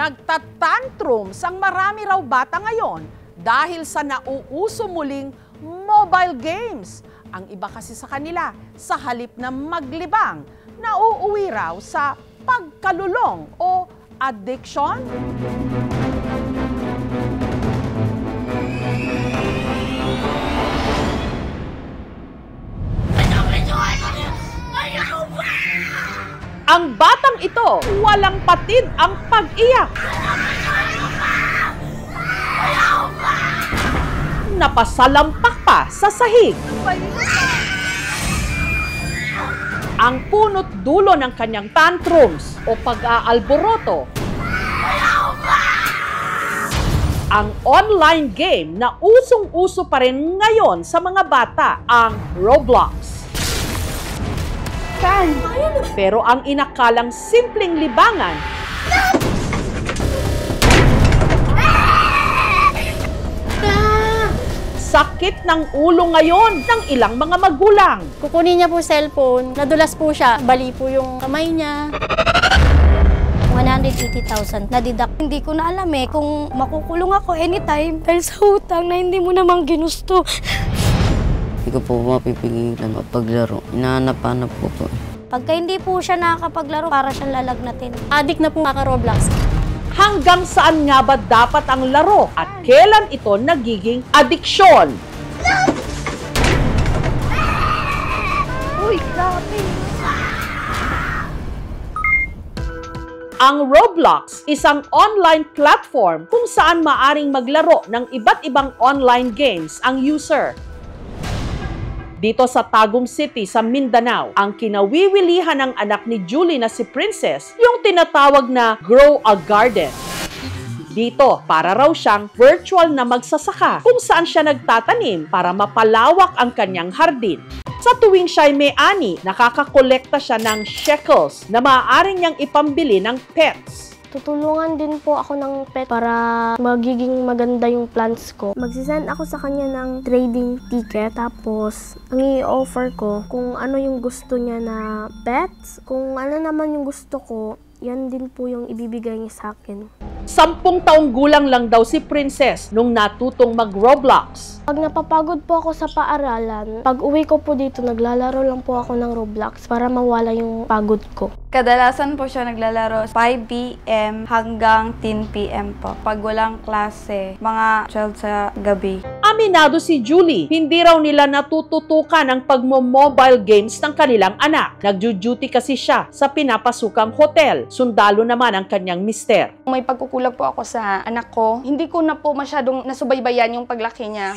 Nagtatantrums ang marami raw bata ngayon dahil sa nauuso muling mobile games. Ang iba kasi sa kanila, sa halip na maglibang, nauuwi raw sa pagkalulong o addiction. Ang batang ito, walang patid ang pag-iyak. Napasalampak pa sa sahig. Ang punot dulo ng kanyang tantrums o pag-aalboroto, ang online game na usong-uso pa rin ngayon sa mga bata, ang Roblox. Pero ang inakalang simpleng libangan, sakit ng ulo ngayon ng ilang mga magulang. Kukunin niya po cellphone, nadulas po siya, bali po yung kamay niya. 180,000 na-deduct. Hindi ko na alam kung makukulong ako anytime dahil sa utang na hindi mo namang ginusto. Hindi ko po mapipigilan mapaglaro. Hinahanap-hanap ko po. Pagka hindi po siya nakakapaglaro, para siyang lalagnatin. Addict na po kaka-Roblox. Hanggang saan nga ba dapat ang laro at kailan ito nagiging adiksyon? Uy, grabe! Ang Roblox, isang online platform kung saan maaring maglaro ng iba't ibang online games ang user. Dito sa Tagum City sa Mindanao, ang kinawiwilihan ng anak ni Julie na si Princess, yung tinatawag na Grow a Garden. Dito, para raw siyang virtual na magsasaka kung saan siya nagtatanim para mapalawak ang kanyang hardin. Sa tuwing siya'y may-ani, nakakakolekta siya ng shekels na maaaring niyang ipambili ng pets. Tutulungan din po ako ng pet para magiging maganda yung plants ko. Magsisend ako sa kanya ng trading ticket, tapos ang i-offer ko kung ano yung gusto niya na pets. Kung ano naman yung gusto ko, yan din po yung ibibigay niya sa akin. 10 taong gulang lang daw si Princess nung natutong mag-Roblox. Pag napapagod po ako sa paaralan, pag uwi ko po dito, naglalaro lang po ako ng Roblox para mawala yung pagod ko. Kadalasan po siya naglalaro 5 p.m. hanggang 10 p.m. po. Pag walang klase, mga 12 sa gabi. Aminado si Julie, hindi raw nila natututukan ang pagmo-mobile games ng kanilang anak. Nagjo-duty kasi siya sa pinapasukang hotel. Sundalo naman ang kanyang mister. May pagkukulang po ako sa anak ko. Hindi ko na po masyadong nasubaybayan yung paglaki niya.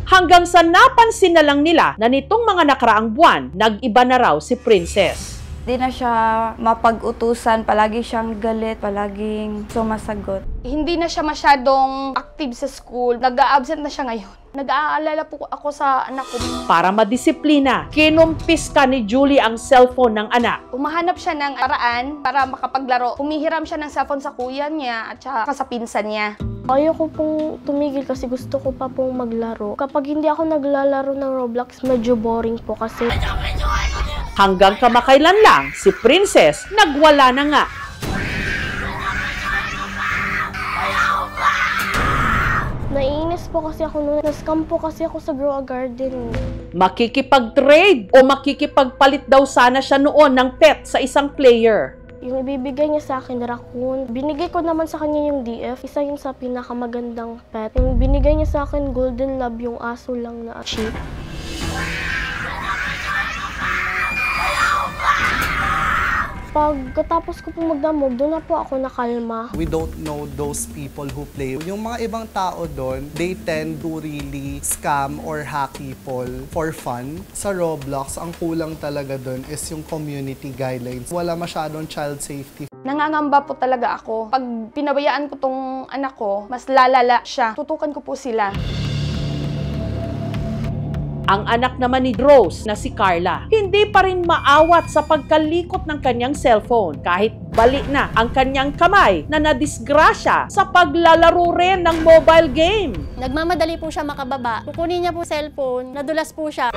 Hanggang sa napansin na lang nila na nitong mga nakaraang buwan, nag-iba na raw si Princess. Di na siya mapag-utusan, palagi siyang galit, palaging sumasagot. Hindi na siya masyadong active sa school, nag-a-absent na siya ngayon. Nag-aalala po ako sa anak ko. Para madisiplina, kinumpis ka ni Julie ang cellphone ng anak. Umahanap siya ng paraan para makapaglaro. Humihiram siya ng cellphone sa kuya niya at saka sa pinsan niya. Ayoko pong tumigil kasi gusto ko pa pong maglaro. Kapag hindi ako naglalaro ng Roblox, medyo boring po kasi. Hanggang kamakailan lang, si Princess nagwala na nga. Naiinis po kasi ako noon. Na-scam po kasi ako sa Grow a Garden. Makikipag-trade o makikipagpalit daw sana siya noon ng pet sa isang player. Yung ibibigay niya sa akin, raccoon. Binigay ko naman sa kanya yung DF. Isa yun sa pinakamagandang pet. Yung binigay niya sa akin, Golden Lab, yung aso lang na sheep. Pagkatapos ko po magdamog, doon na po ako nakalma. We don't know those people who play. Yung mga ibang tao doon, they tend to really scam or hack people for fun. Sa Roblox, ang kulang talaga doon is yung community guidelines. Wala masyadong child safety. Nangangamba po talaga ako. Pag pinabayaan ko tong anak ko, mas lalala siya. Tutukan ko po sila. Ang anak naman ni Rose na si Carla, hindi pa rin maawat sa pagkalikot ng kanyang cellphone kahit bali na ang kanyang kamay na nadisgrasya sa paglalaro rin ng mobile game. Nagmamadali po siya makababa. Kukunin niya po cellphone, nadulas po siya.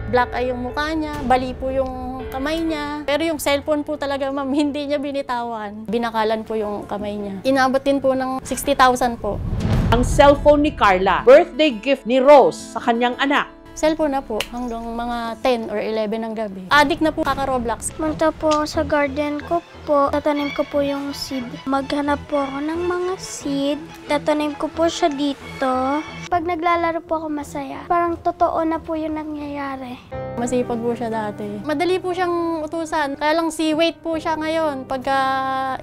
Black eye yung mukha niya, bali po yung kamay niya. Pero yung cellphone po talaga, ma'am, hindi niya binitawan. Binakalan po yung kamay niya. Inabot din po ng 60,000 po. Ang cellphone ni Carla, birthday gift ni Rose sa kanyang anak. Cellphone na po hanggang mga 10 or 11 ng gabi. Addict na po kaka-Roblox. Punta po ako sa garden ko po. Tatanim ko po yung seed. Maghanap po ako ng mga seed. Tatanim ko po siya dito. Pag naglalaro po ako masaya. Parang totoo na po yung nangyayari. Masipag po siya dati. Madali po siyang utusan. Kaya lang si wait po siya ngayon. Pagka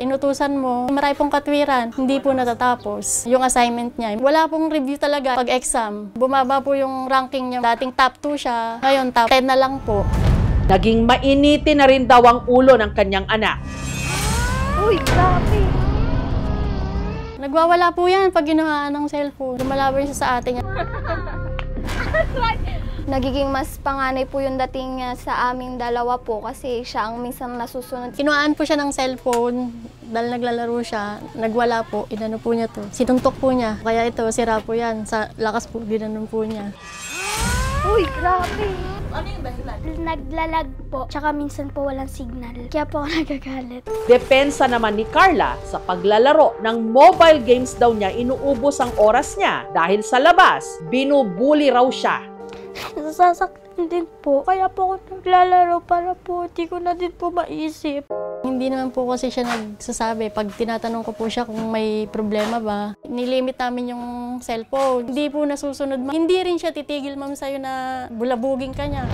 inutusan mo, marami pong katwiran. Hindi po natatapos yung assignment niya. Wala pong review talaga pag exam. Bumaba po yung ranking niya. Dating top 2 siya. Ngayon top 10 na lang po. Naging mainitin na rin daw ang ulo ng kanyang anak. Uy, grabe! Nagwawala po yan pag ginawa ng cellphone. Lumalaban siya sa atin. Nagiging mas panganay po yung dating niya sa aming dalawa po kasi siya ang minsan nasusunod. Kinuhaan po siya ng cellphone dahil naglalaro siya. Nagwala po. Inano po niya to. Sinuntok po niya. Kaya ito, sira po yan. Sa lakas po, ginanon po niya. Uy, grabe! Ano yung dahilan? Naglalag po. Tsaka minsan po walang signal. Kaya po ako nagagalit. Depensa naman ni Carla, sa paglalaro ng mobile games daw niya inuubos ang oras niya dahil sa labas, binubuli raw siya. Nasasaktan din po. Kaya po ako naglalaro para po di ko na din po maisip. Hindi naman po kasi siya nagsasabi. Pag tinatanong ko po siya kung may problema ba, nilimit namin yung cellphone. Hindi po nasusunod. Hindi rin siya titigil, ma'am, sa'yo na bulabugin ka niya.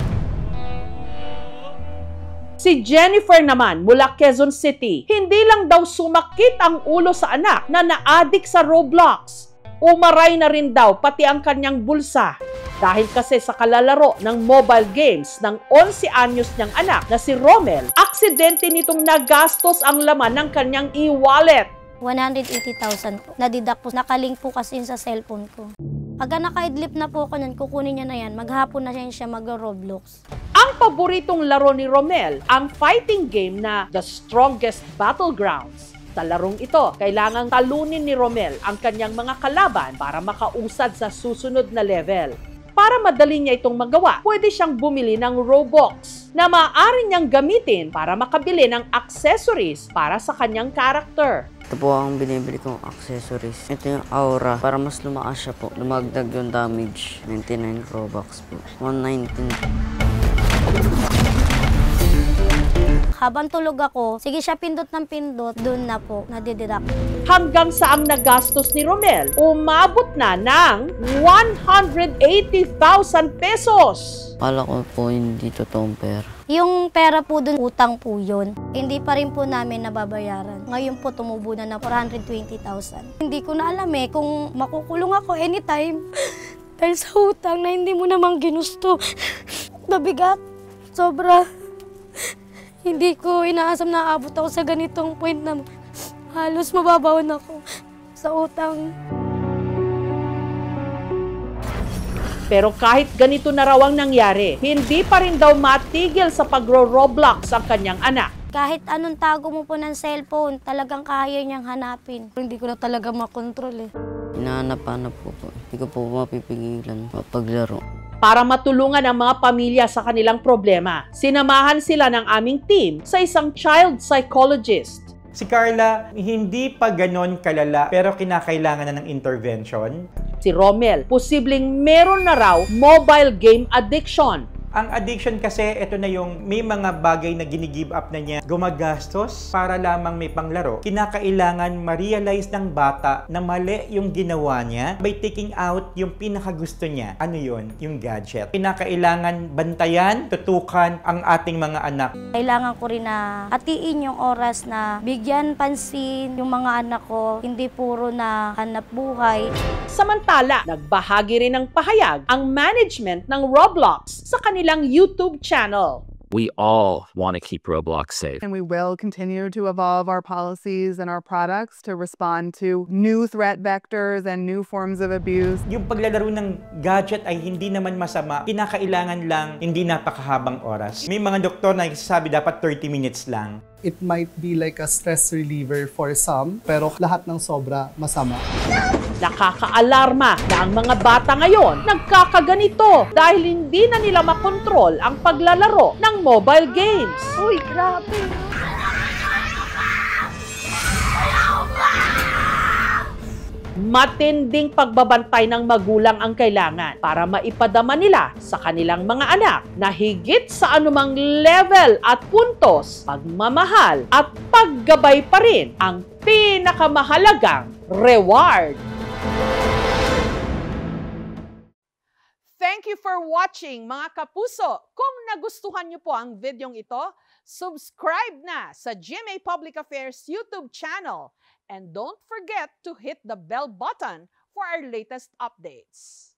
Si Jennifer naman mula Quezon City, hindi lang daw sumakit ang ulo sa anak na na-addict sa Roblox. Umaray na rin daw pati ang kanyang bulsa. Dahil kasi sa kalalaro ng mobile games ng 11 anyos niyang anak na si Romel, aksidente nitong nagastos ang laman ng kanyang e-wallet. 180,000 po. Nadidak po. Nakalink po kasi yun sa cellphone ko. Pagka naka-idlip na po ako nun, kukunin niya na yan. Maghapon na siya mag-Roblox. Ang paboritong laro ni Romel, ang fighting game na The Strongest Battlegrounds. Sa larong ito, kailangang talunin ni Romel ang kanyang mga kalaban para makausad sa susunod na level. Para madali niya itong magawa, pwede siyang bumili ng Robux na maaari niyang gamitin para makabili ng accessories para sa kanyang character. Ito po ang binibili kong accessories. Ito yung aura. Para mas lumakas siya po. Lumagdag yung damage. 99 Robux po. 119. Habang tulog ako, sige siya pindot ng pindot, doon na po, nadididak. Hanggang sa ang nagastos ni Romel, umabot na ng 180,000 pesos. Kala ko po hindi totoong pera. Yung pera po doon, utang po yun. Hindi pa rin po namin nababayaran. Ngayon po tumubo na 420,000. Hindi ko na alam kung makukulong ako anytime. Dahil sa utang na hindi mo namang ginusto. Mabigat. Sobra. Hindi ko inaasam na aabot ako sa ganitong point na halos mababawan ako sa utang. Pero kahit ganito na raw ang nangyari, hindi pa rin daw matigil sa pagro-Roblox ang kanyang anak. Kahit anong tago mo po ng cellphone, talagang kaya niyang hanapin. Hindi ko na talaga makontrol Hinahanap-hanap ko po. Hindi ko po mapipigilan mapaglaro. Para matulungan ang mga pamilya sa kanilang problema, sinamahan sila ng aming team sa isang child psychologist. Si Carla, hindi pa ganon kalala pero kinakailangan na ng intervention. Si Romel, posibleng meron na raw mobile game addiction. Ang addiction kasi, ito na yung may mga bagay na gini-give up na niya. Gumagastos para lamang may panglaro. Kinakailangan ma-realize ng bata na mali yung ginawa niya by taking out yung pinakagusto niya. Ano yun? Yung gadget. Kinakailangan bantayan, tutukan ang ating mga anak. Kailangan ko rin na hatiin yung oras na bigyan pansin yung mga anak ko. Hindi puro na hanap buhay. Samantala, nagbahagi rin ng pahayag ang management ng Roblox sa kanilang YouTube channel. We all want to keep Roblox safe. And we will continue to evolve our policies and our products to respond to new threat vectors and new forms of abuse. Yung paglalaro ng gadget ay hindi naman masama. Kinakailangan lang hindi napakahabang oras. May mga doktor na nagsasabi dapat 30 minutes lang. It might be like a stress reliever for some, pero lahat ng sobra masama. Nakakaalarma na ang mga bata ngayon nagkakaganito dahil hindi na nila makontrol ang paglalaro ng mobile games. Uy, grabe! Matinding pagbabantay ng magulang ang kailangan para maipadama nila sa kanilang mga anak na higit sa anumang level at puntos, pagmamahal at paggabay pa rin ang pinakamahalagang reward. Thank you for watching, mga kapuso. Kung nagustuhan niyo po ang videong ito, subscribe na sa GMA Public Affairs YouTube channel. And don't forget to hit the bell button for our latest updates.